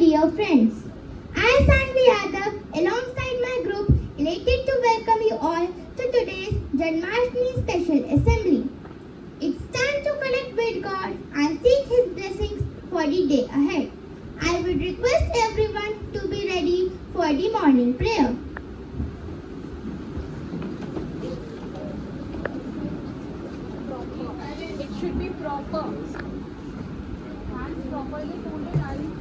dear friends. I am Sanvi Yadav alongside my group elated to welcome you all to today's Janmashtami special assembly. It's time to connect with God and seek His blessings for the day ahead. I would request everyone to be ready for the morning prayer. It should be proper. Hands properly folded, eyes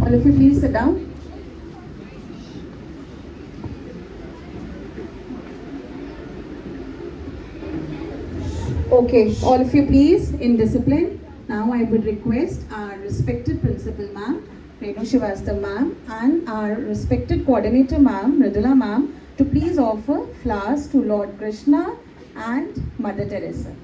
All of you please sit down. Okay, all of you please in discipline. Now I would request our respected principal ma'am, Renu Srivastava ma'am, and our respected coordinator ma'am, Mridula ma'am, to please offer flowers to Lord Krishna and Mother Teresa.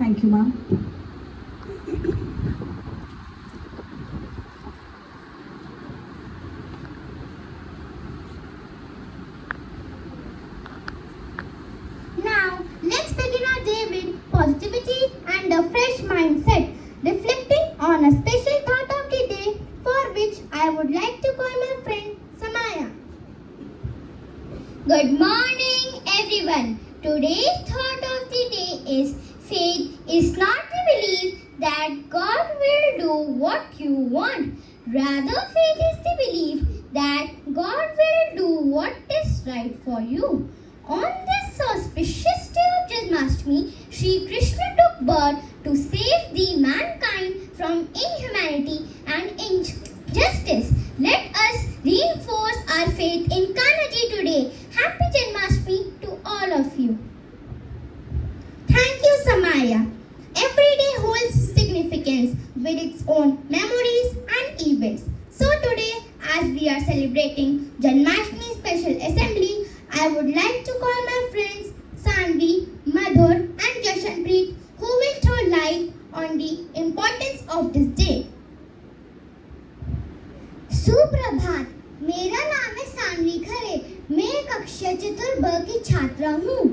Thank you, ma'am. Now, let's begin our day with positivity and a fresh mindset, reflecting on a special thought of the day for which I would like to call my friend Samaya. Good morning, everyone. Today's thought of the day is faith is not the belief that God will do what you want. Rather, faith is the belief that God will do what is right for you. On this auspicious day of Janmashtami, Sri Krishna took birth to save the mankind from inhumanity and injustice. Let us reinforce our faith in Kanaji today. Happy Janmashtami to all of you. Thank you, Samaya. Every day holds significance with its own memories and events. So today, as we are celebrating Janmashtami Special Assembly, I would like to call my friends Sanvi, Madhur and Jashanpreet who will throw light on the importance of this day. सुप्रभात, मेरा नाम है सानवी खरे। मैं कक्षा चतुर्थ ब की छात्रा हूँ।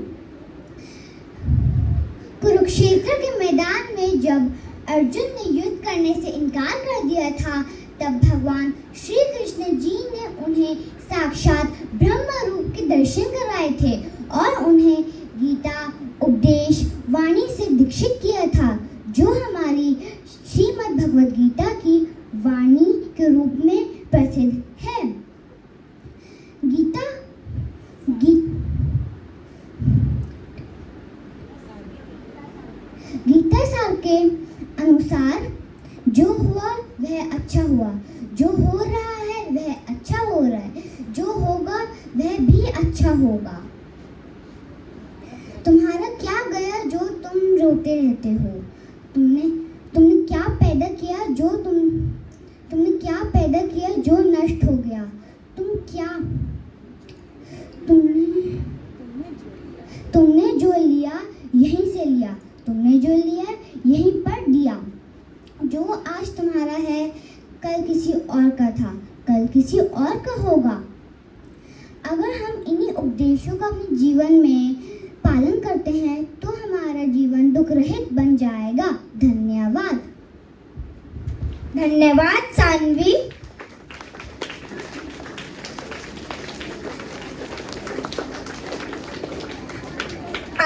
कुरुक्षेत्र के मैदान में जब अर्जुन ने युद्ध करने से इनकार कर दिया था, तब भगवान श्री कृष्ण जी ने उन्हें साक्षात ब्रह्म रूप के दर्शन करवाए थे और उन्हें गीता उपदेश वाणी से दीक्षित किया था, जो हमारी श्रीमद् भगवद गीता की वाणी के रूप में प्रसिद्ध है। गीता सार के अनुसार जो हुआ वह अच्छा हुआ, जो हो रहा है वह अच्छा हो रहा है, जो होगा वह भी अच्छा होगा। तुम्हारा क्या गया जो तुम रोते रहते हो? तुमने क्या पैदा किया जो नष्ट हो गया? तुमने जो लिया यहीं से लिया, तुमने जो लिया यहीं पर दिया। जो आज तुम्हारा है कल किसी और का था, कल किसी और का होगा। अगर हम इन्हीं उपदेशों का अपने जीवन में पालन करते हैं तो हमारा जीवन दुख रहित बन जाएगा। धन्यवाद। धन्यवाद सानवी।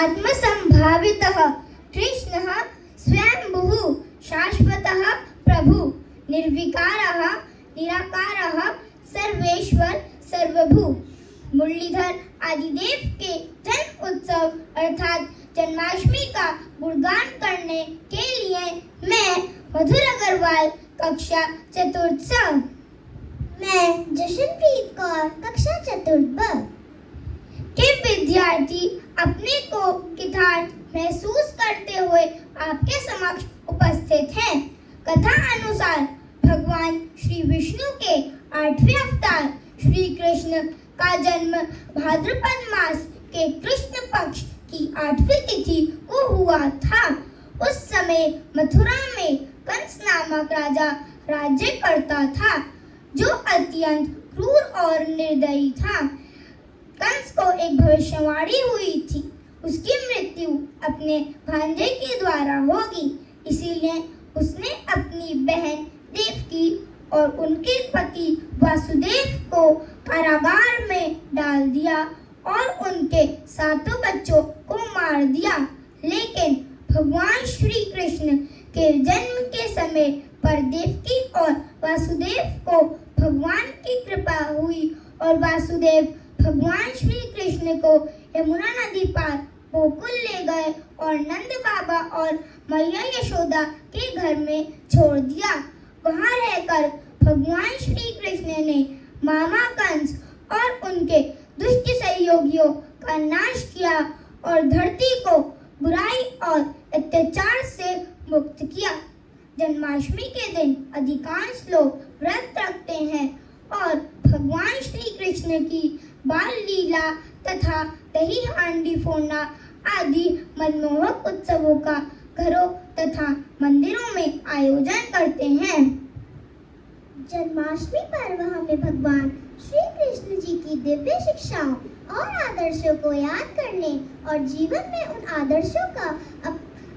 आत्मसंभावितः कृष्णः स्वयंभुः शाश्वतः प्रभु निर्विकारः निराकारः सर्वेश्वर सर्वभू। मुरलीधर आदिदेव के जन्म उत्सव अर्थात जन्माष्टमी का गुणगान करने के लिए मैं मधुर अग्रवाल कक्षा चतुर्थ स। मैं जशनप्रीत कौर कक्षा चतुर्थ ब के विद्यार्थी अपने को कृतार्थ महसूस करते हुए आपके समक्ष उपस्थित हैं। कथा अनुसार भगवान श्री विष्णु के 8वें अवतार श्री कृष्ण का जन्म भाद्रपद मास के कृष्ण पक्ष की 8वीं तिथि को हुआ था। उस समय मथुरा में कंस नामक राजा राज्य करता था, जो अत्यंत क्रूर और निर्दयी था। कंस को एक भविष्यवाणी हुई थी, उसकी मृत्यु अपने भांजे के द्वारा होगी, इसीलिए उसने अपनी बहन देवकी और उनके पति वासुदेव को कारागार में डाल दिया और उनके 7 बच्चों को मार दिया। लेकिन भगवान श्री कृष्ण के जन्म के समय पर देवकी और वासुदेव को भगवान की कृपा हुई और वासुदेव भगवान श्री कृष्ण को यमुना नदी पार गोकुल ले गए और नंद बाबा और मैया यशोदा के घर में छोड़ दिया। वहां रहकर भगवान श्री कृष्ण ने मामा कंस और उनके दुष्ट सहयोगियों का नाश किया और धरती को बुराई और अत्याचार से मुक्त किया। जन्माष्टमी के दिन अधिकांश लोग व्रत रखते हैं और भगवान श्री कृष्ण की बाल लीला तथा दही हांडी फोड़ना आदि मनमोहक उत्सवों का घरों तथा मंदिरों में आयोजन करते हैं। जन्माष्टमी पर्व हमें भगवान श्री कृष्ण जी की दिव्य शिक्षाओं और आदर्शों को याद करने और जीवन में उन आदर्शों का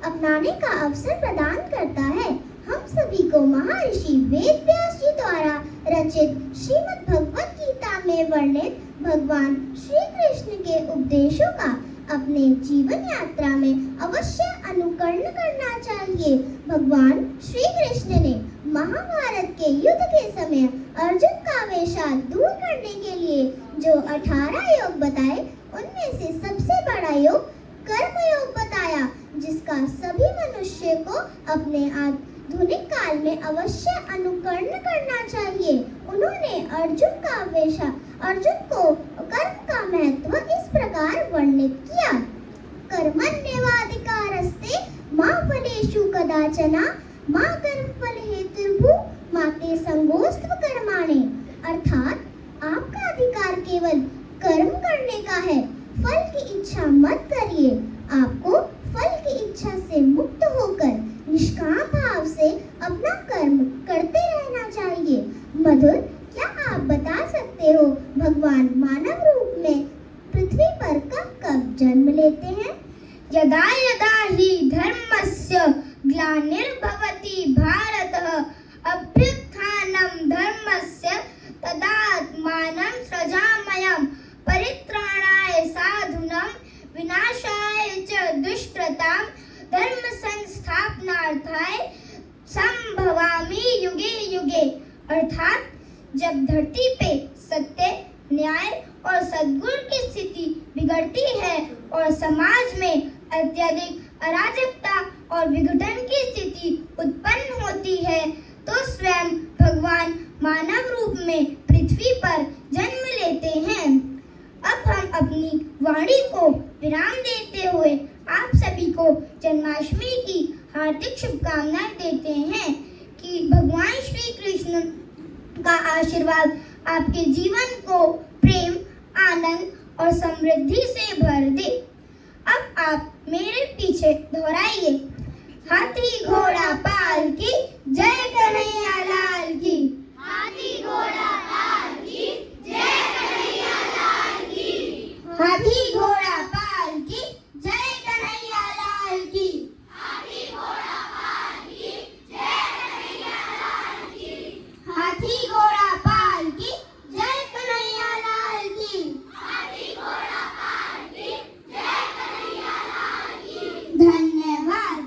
अपनाने का अवसर प्रदान करता है। हम सभी को महर्षि वेद व्यास जी द्वारा रचित श्रीमद् भगवत गीता में वर्णित भगवान श्री कृष्ण के उपदेशों का अपने जीवन यात्रा में अवश्य अनुकरण करना चाहिए। भगवान श्री कृष्ण ने महाभारत के युद्ध के समय अर्जुन का वेशाद दूर करने के लिए जो 18 योग बताए, उनमें से सबसे बड़ा योग कर्म योग बताया, जिसका सभी मनुष्य को अपने आधुनिक काल में अवश्य अनुकरण करना चाहिए। उन्होंने अर्जुन को कर्म का महत्व इस प्रकार वर्णित किया। कर्मण्येवाधिकारस्ते मा फलेषु कदाचन मा कर्मफल हेतुर्भुः मा ते संगोऽस्त्व कर्माणि। अर्थात आपका अधिकार केवल कर्म करने का है, फल की इच्छा मत करिए। आपको फल की इच्छा से मुक्त होकर निष्काम भाव से अपना कर्म करते रहना चाहिए। मधुर, क्या आप बता सकते हो भगवान मानव रूप में पृथ्वी पर कब जन्म लेते हैं? यदा यदा हि धर्मस्य ग्लानिर्भवति भारतः अभ्युत्थानं धर्मस्य तदात्मानं सृजाम्यहं परित्राणाय साधूनां विनाशाय च दुष्कृतां धर्म संस्थापनार्थाय संभवामि युगे युगे। अर्थात जब धरती पे सत्य, न्याय और सद्गुण की स्थिति बिगड़ती है और समाज में अत्यधिक अराजकता और विघटन की स्थिति उत्पन्न होती है, तो स्वयं भगवान मानव रूप में पृथ्वी पर जन्म लेते हैं। अब हम अपनी वाणी को विराम देते हुए आप सभी को जन्माष्टमी की हार्दिक शुभकामनाएं देते हैं कि भगवान श्री कृष्ण का आशीर्वाद आपके जीवन को प्रेम, आनंद और समृद्धि से भर दे। अब आप मेरे पीछे दोहराइए। हाथी घोड़ा पाल की जय कन्हैया लाल की। हाथी घोड़ा पाल की जय कन्हैया लाल की। हाथी घोड़ा पाल की जय कन्हैया लाल की। हाथी घोड़ा पाल की जय कन्हैया लाल की। हाथी घोड़ा पाल की जय कन्हैया लाल की। हाथी घोड़ा पाल की जय कन्हैया लाल की। धन्यवाद।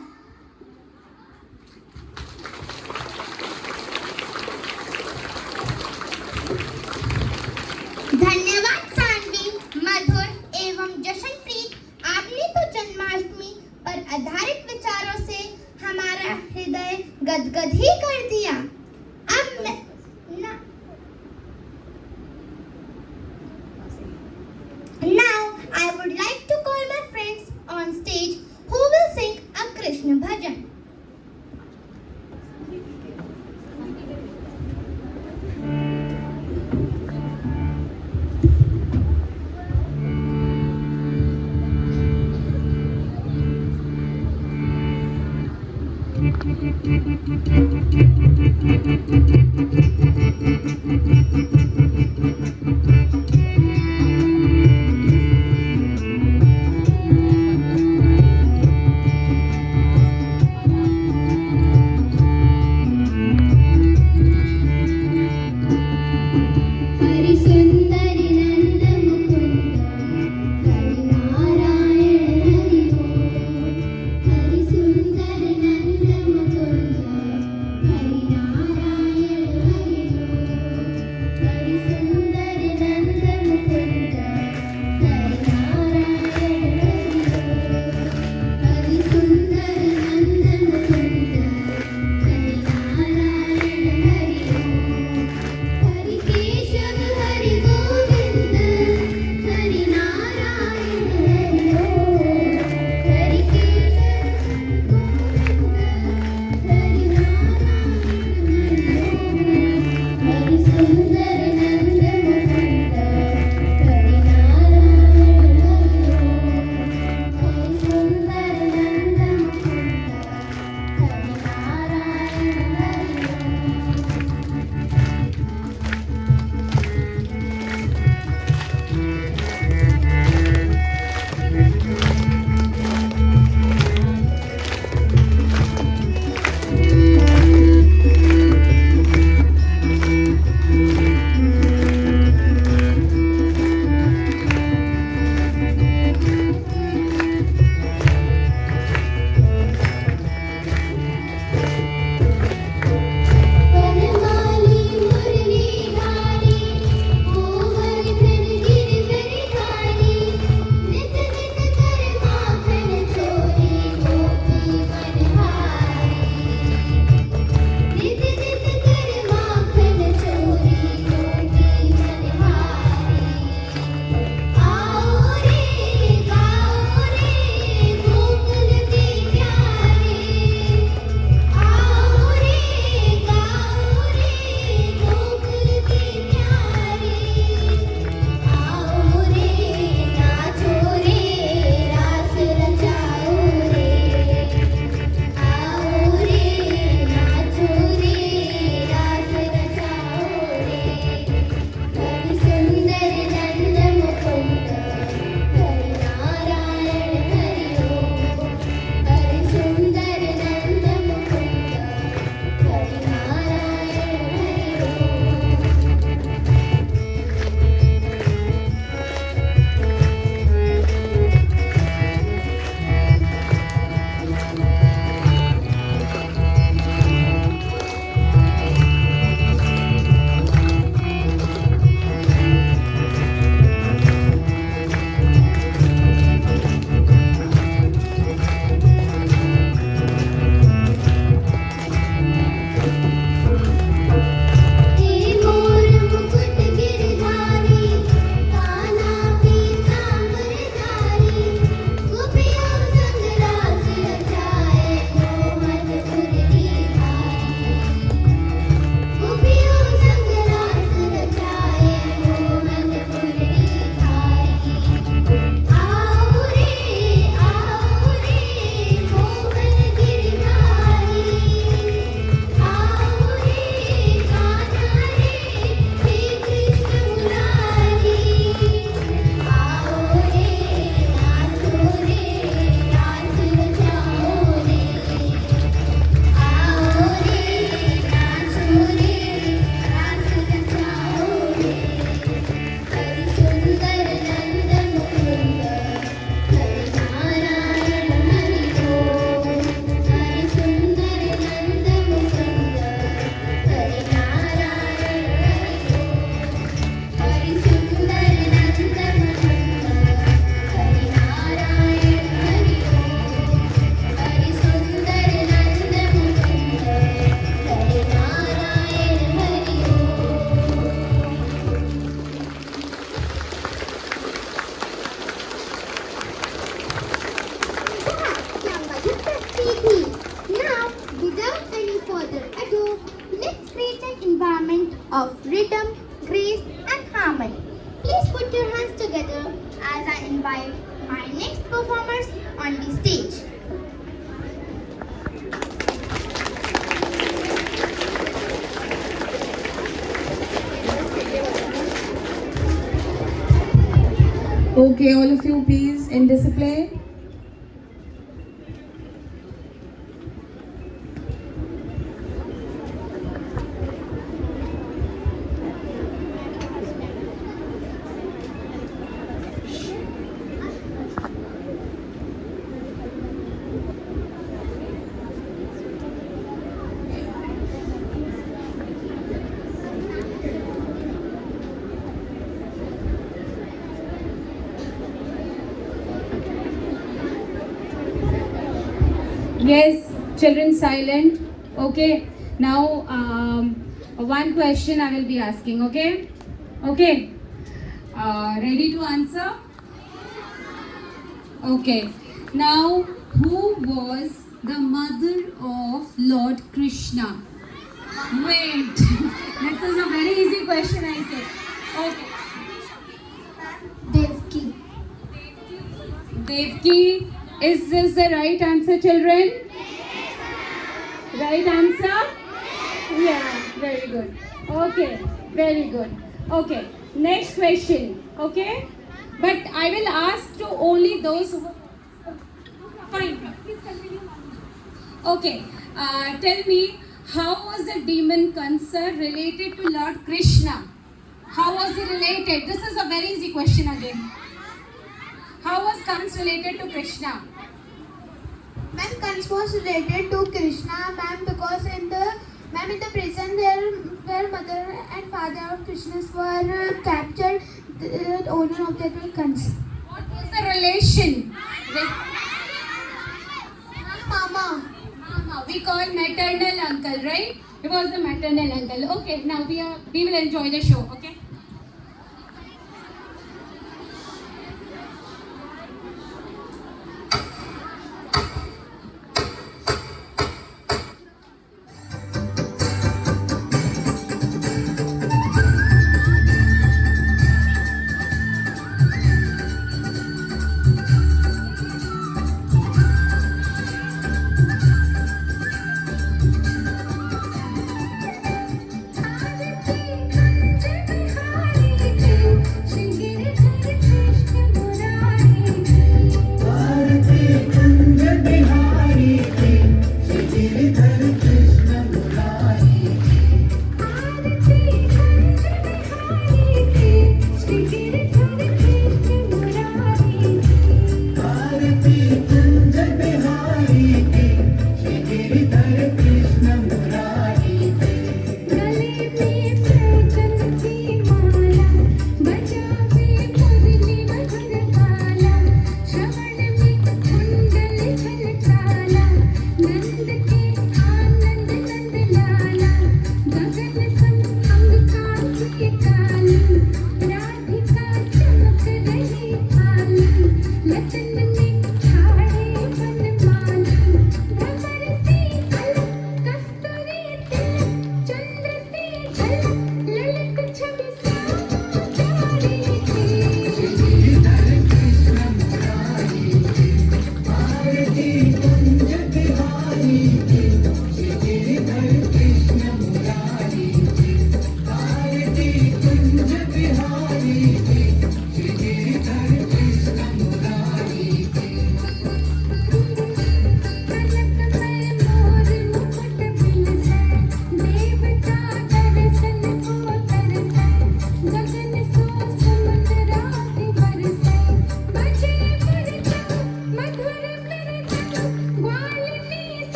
an environment of rhythm, grace, and harmony. Please put your hands together as I invite my next performers on the stage. Okay, all of you, please, in discipline. Yes, children silent. Okay. Now, one question I will be asking. Okay. Okay. Ready to answer? Okay. Now, who was the mother of Lord Krishna? Wait. This is a very easy question, I say. Okay. Devki. Devki, is this the right answer, children? Right answer? Yeah, very good. Okay, very good. Okay, next question. Okay, but I will ask to only those who. Fine, please continue. Okay, tell me, how was the demon Kansa related to Lord Krishna? How was he related? This is a very easy question again. How was Kans related to Krishna? Ma'am, Kans was related to Krishna, ma'am, because in the prison where mother and father of Krishna were captured, the owner of that was Kans. What was the relation? Mama. Mama. We call maternal uncle, right? It was the maternal uncle. Okay, now we will enjoy the show. Okay.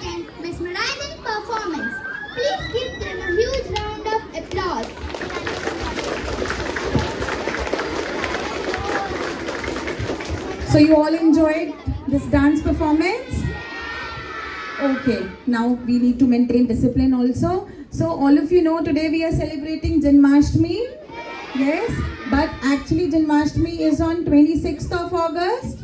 present mesmerizing performance. Please give them a huge round of applause. So you all enjoyed this dance performance? Okay, now we need to maintain discipline also. So all of you know today we are celebrating Janmashtami. Yes, but actually Janmashtami is on 26th of August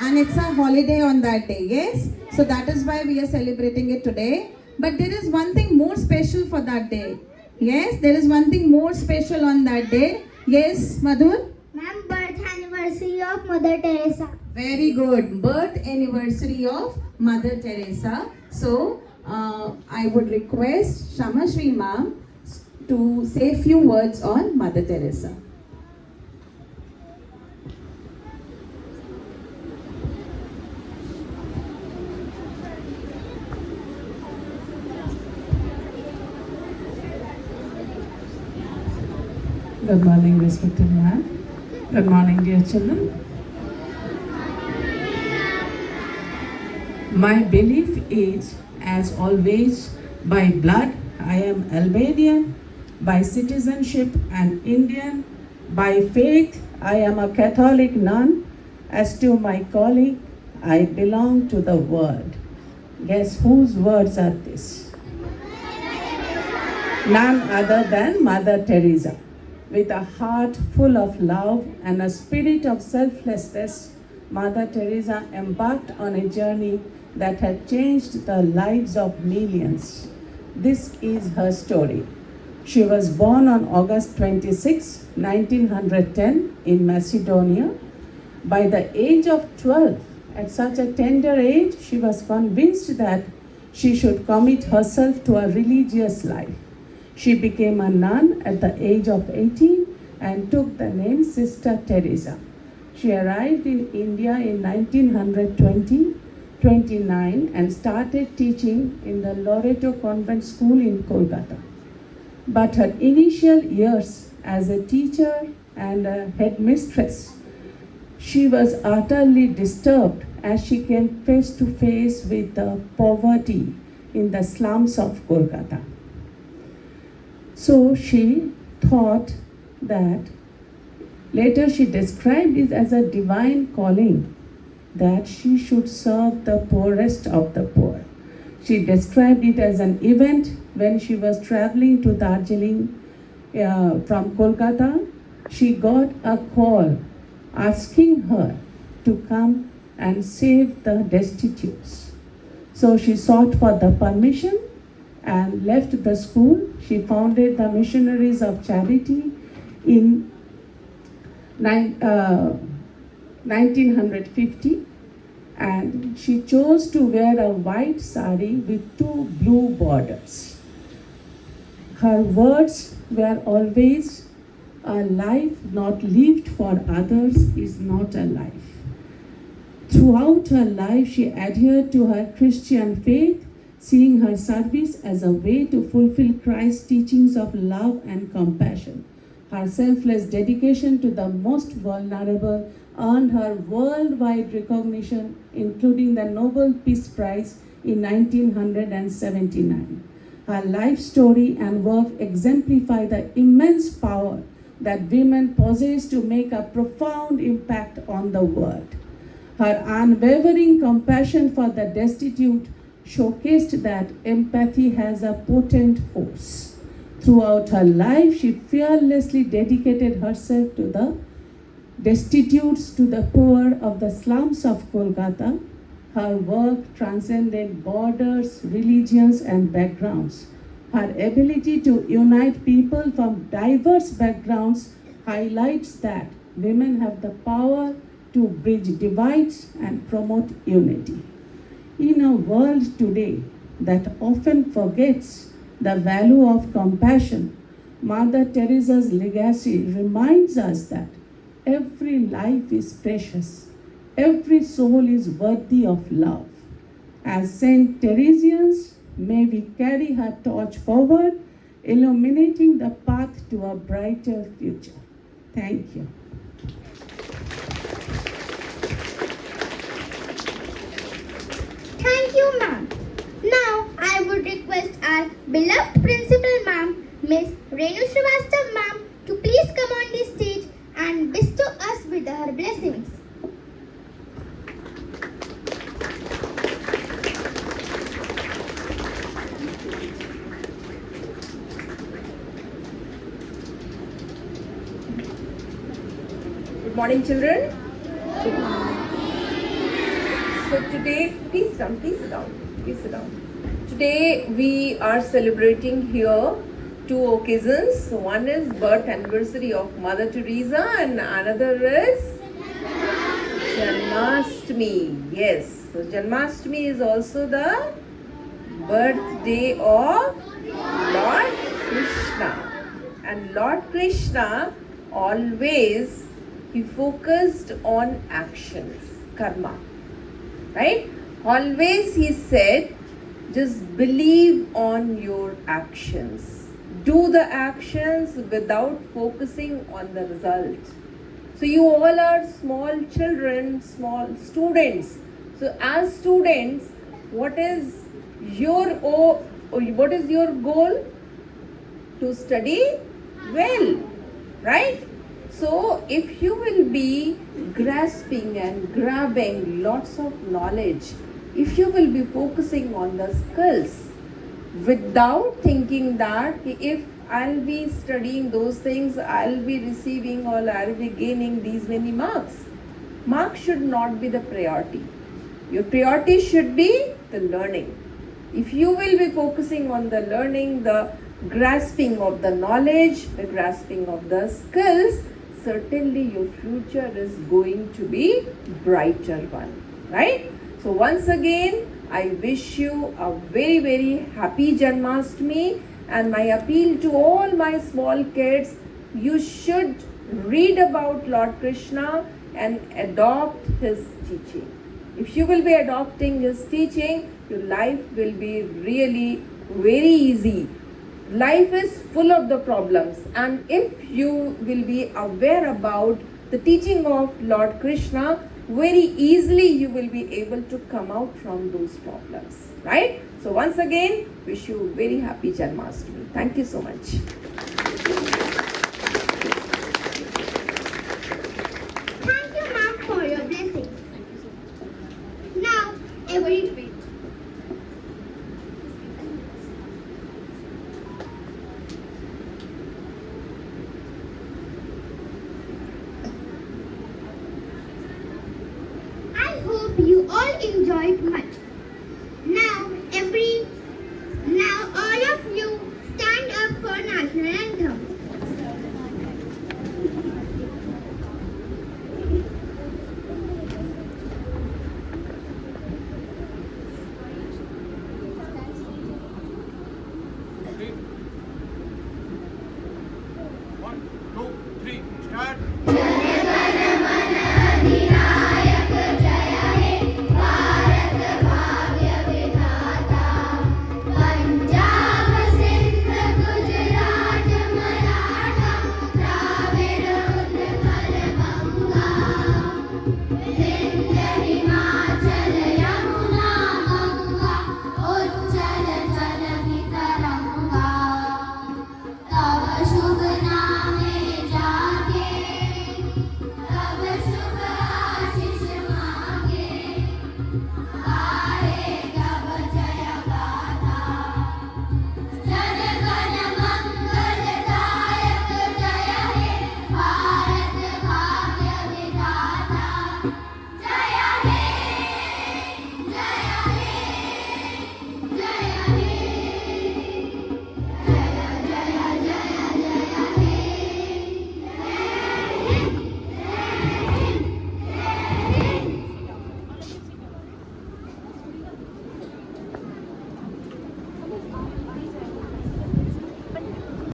and it's a holiday on that day. Yes, so that is why we are celebrating it today. But there is one thing more special for that day. Yes, there is one thing more special on that day. Yes, Madhur? Ma'am, birth anniversary of Mother Teresa. Very good. Birth anniversary of Mother Teresa. So, I would request Shama Shri ma'am to say few words on Mother Teresa. Good morning, respected ma'am. Good morning, dear children. My belief is, as always, by blood I am Albanian, by citizenship an Indian, by faith I am a Catholic nun, as to my calling I belong to the world. Guess whose words are this? None other than Mother Teresa. With a heart full of love and a spirit of selflessness, Mother Teresa embarked on a journey that had changed the lives of millions. This is her story. She was born on August 26, 1910 in Macedonia. By the age of 12, at such a tender age, she was convinced that she should commit herself to a religious life. She became a nun at the age of 18 and took the name Sister Teresa. She arrived in India in 1929 and started teaching in the Loreto Convent School in Kolkata. But her initial years as a teacher and a headmistress, she was utterly disturbed as she came face to face with the poverty in the slums of Kolkata. So she thought that, later she described it as a divine calling, that she should serve the poorest of the poor. She described it as an event when she was traveling to Darjeeling from Kolkata. She got a call asking her to come and save the destitutes. So she sought for the permission and left the school. She founded the Missionaries of Charity in 1950, and she chose to wear a white sari with 2 blue borders. Her words were always, "A life not lived for others is not a life." Throughout her life, she adhered to her Christian faith, seeing her service as a way to fulfill Christ's teachings of love and compassion. Her selfless dedication to the most vulnerable earned her worldwide recognition, including the Nobel Peace Prize in 1979. Her life story and work exemplify the immense power that women possess to make a profound impact on the world. Her unwavering compassion for the destitute showcased that empathy has a potent force. Throughout her life, she fearlessly dedicated herself to the destitutes, to the poor of the slums of Kolkata. Her work transcended borders, religions, and backgrounds. Her ability to unite people from diverse backgrounds highlights that women have the power to bridge divides and promote unity. In a world today that often forgets the value of compassion, Mother Teresa's legacy reminds us that every life is precious, every soul is worthy of love. As Saint Teresians, may we carry her torch forward, illuminating the path to a brighter future. Thank you. Thank you, ma'am. request our beloved Principal Ma'am, Miss Renu Srivastav Ma'am, to please come on the stage and bestow us with her blessings. Good morning, children. So today, please sit down. Today we are celebrating here two occasions. So one is birth anniversary of Mother Teresa and another is Janmashtami. Yes, so Janmashtami is also the birthday of Lord Krishna. And Lord Krishna always he focused on actions, karma, right? Always he said, just believe on your actions. Do the actions without focusing on the result. So you all are small children, small students. So as students, what is your goal? To study well, right? So if you will be grasping and grabbing lots of knowledge, if you will be focusing on the skills without thinking that if I'll be studying those things, I'll be receiving or I'll be gaining these many marks. Marks should not be the priority. Your priority should be the learning. If you will be focusing on the learning, the grasping of the knowledge, the grasping of the skills, certainly your future is going to be brighter one, right? So once again, I wish you a very, very happy Janmashtami, and my appeal to all my small kids, you should read about Lord Krishna and adopt his teaching. If you will be adopting his teaching, your life will be really very easy. Life is full of the problems, and if you will be aware about the teaching of Lord Krishna, very easily you will be able to come out from those problems, right? So once again, wish you very happy Janmashtami. Thank you so much. Thank you, ma'am, for your blessings. Now, every I hope you all enjoyed much. Now all of you stand up for national anthem. One, two, three, start.